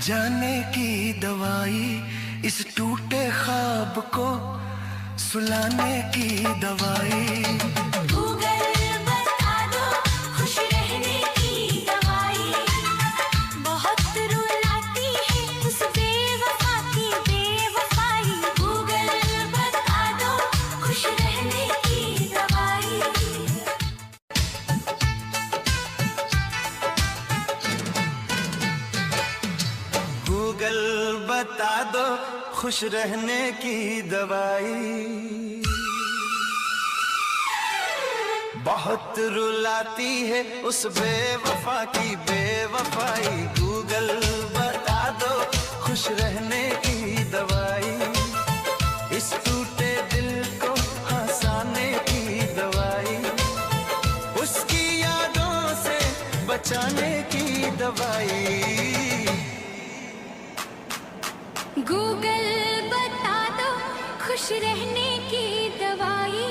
जाने की दवाई, इस टूटे ख्वाब को सुलाने की दवाई। गूगल बता दो खुश रहने की दवाई, बहुत रुलाती है उस बेवफा की बेवफाई। गूगल बता दो खुश रहने की दवाई। गूगल बता दो खुश रहने की दवाई, बहुत रुलाती है उस बेवफा की बेवफाई। गूगल बता दो खुश रहने की दवाई, इस टूटे दिल को हंसाने की दवाई, उसकी यादों से बचाने की दवाई। गूगल बता दो खुश रहने की दवाई,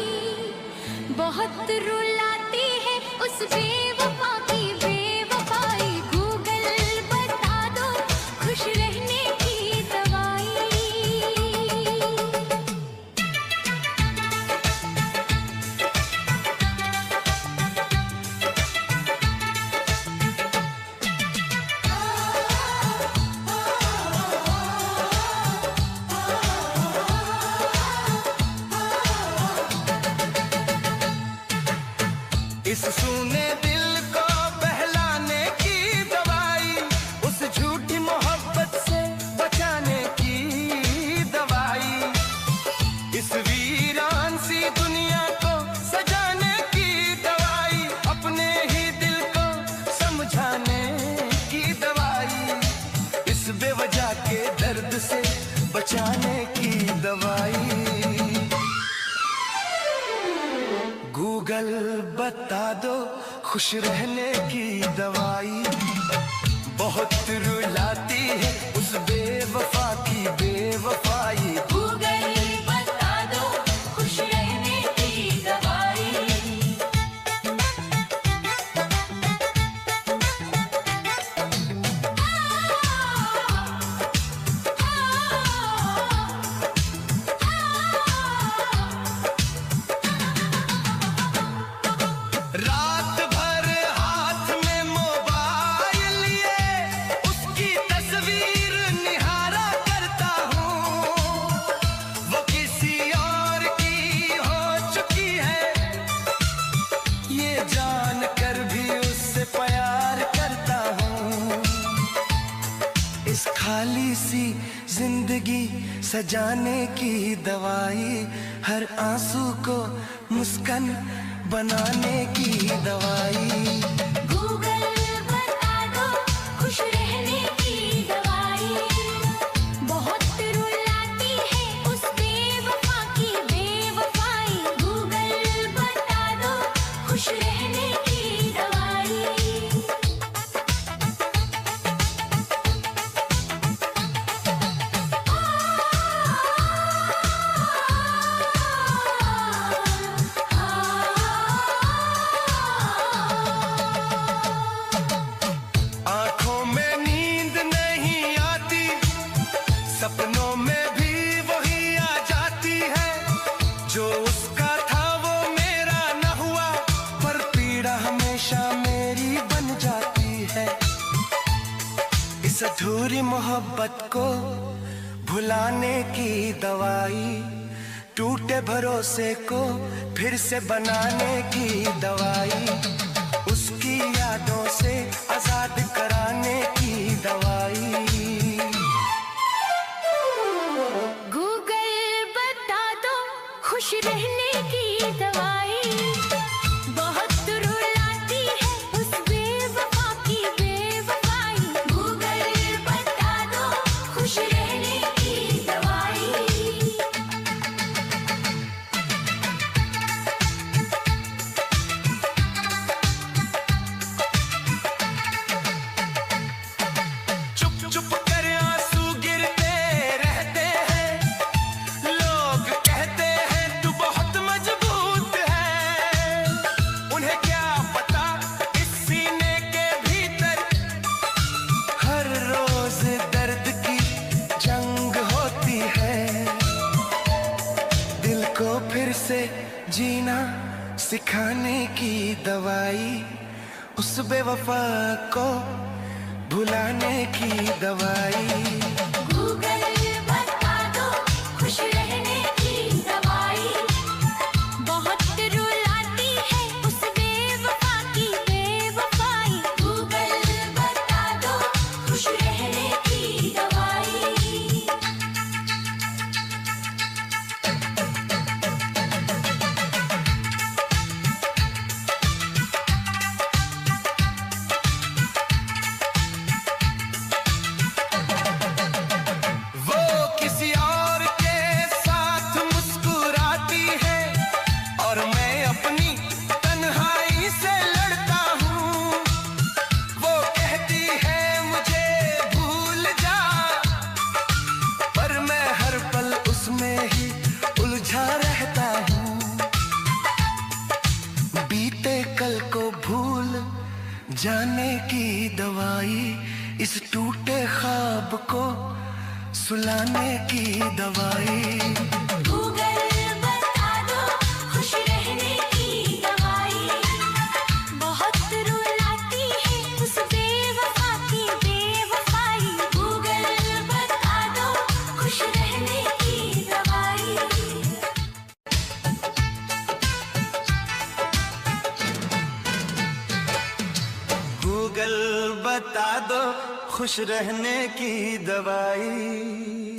बहुत रुलाती है उस बेवफा की बेवफाई। गूगल बता दो खुश रहने की दवाई। इस सूने दिल को बहलाने की दवाई, उस झूठी मोहब्बत से बचाने की दवाई, इस वीरान सी दुनिया को सजाने की दवाई, अपने ही दिल को समझाने की दवाई, इस बेवजह के दर्द से बचाने की दवाई। गूगल बता दो खुश रहने की दवाई, बहुत रुलाती है उस बेवफा की बेवफाई। गूगल बता दो खुश रहने की दवाई। रात भर हाथ में मोबाइल लिए उसकी तस्वीर निहारा करता हूँ, वो किसी और की हो चुकी है, ये जान कर भी उससे प्यार करता हूँ। इस खाली सी जिंदगी सजाने की दवाई, हर आंसू को मुस्कान बनाने की दवाई। गूगल बता दो खुश रहने की दवाई, बहुत रुलाती है उस बेवफा की बेवफाई। गूगल बता दो खुश रहने की दवाई। आंखों में नींद नहीं आती, सपनों में भी वही आ जाती है, जो उसका था वो मेरा न हुआ, पर पीड़ा हमेशा मेरी बन जाती है। इस अधूरी मोहब्बत को भुलाने की दवाई, टूटे भरोसे को फिर से बनाने की दवाई, उसकी यादों से आजाद कराने की दवाई। गूगल बता दो खुश रहने की दवाई, बहुत रुलाती है उस बेवफा की बेवफाई। गूगल बता दो खुश रहने की दवाई। जीना सिखाने की दवाई, उस बेवफा को भुलाने की दवाई। गूगल बता दो खुश रहने की दवाई, बहुत रुलाती है उस बेवफा की बेवफाई। गूगल बता दो खुश रहने की दवाई। वो किसी और के साथ मुस्कुराती है और मैं अपनी तन्हाई से लड़ता हूँ। वो कहती है मुझे भूल जा, पर मैं हर पल उसमें ही उलझा रहता हूँ। बीते कल को भूल जाने की दवाई, इस टूटे ख्वाब को सुलाने की दवाई। गूगल बता दो खुश रहने की दवाई, बहुत रुलाती है उस बेवफा की बेवफाई। गूगल बता दो खुश रहने की दवाई। गूगल बता दो खुश रहने की दवाई,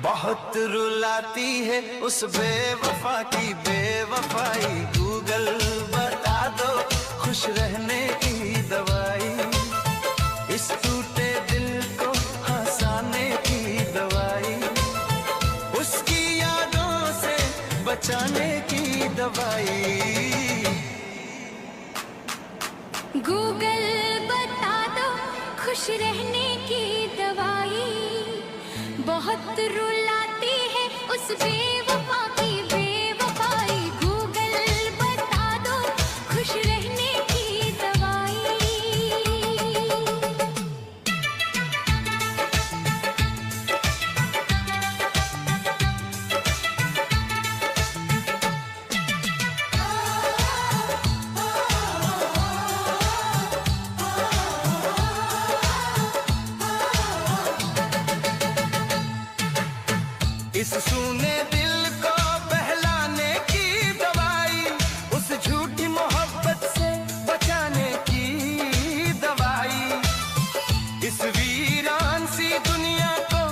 बहुत रुलाती है उस बेवफा की बेवफाई। गूगल बता दो खुश रहने की दवाई, इस टूटे दिल को हंसाने की दवाई, उसकी यादों से बचाने की दवाई। गूगल बता दो खुश रहने की दवाई, बहुत रुलाती है उस बेवफा की बेवफाई। गूगल बता दो खुश रहने की दवाई। इस सूने दिल